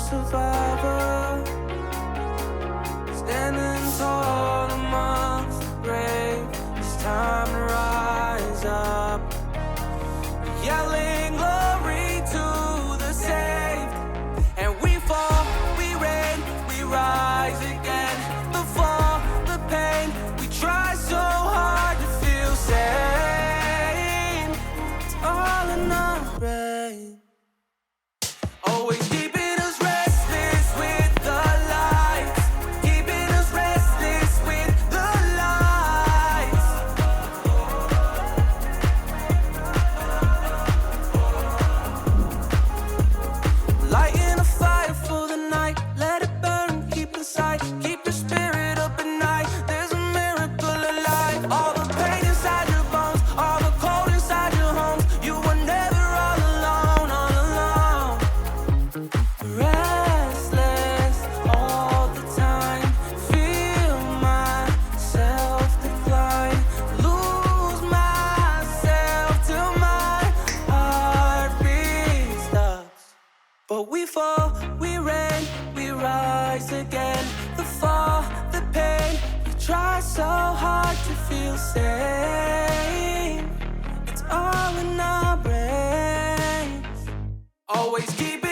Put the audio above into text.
survivor, standing tall amongst the brave. It's time to rise up, yelling glory to the saved. And we fall, we reign, we rise again. The fall, the pain, we try so hard to feel sane. It's all in our brain, always keeping us restless with the lights, keeping us restless with the lights. Lighting a fire for the night, let it burn, keep inside, keep your spirit up at night. There's a miracle alive. All the pain inside your bones, all the cold inside your homes. You were never all alone, all alone. Restless all the time, feel myself decline, lose myself till my heartbeat stops. But we fall, we reign, we rise again. The fall, the pain, we try so hard to feel sane. It's all in our brains, always keep it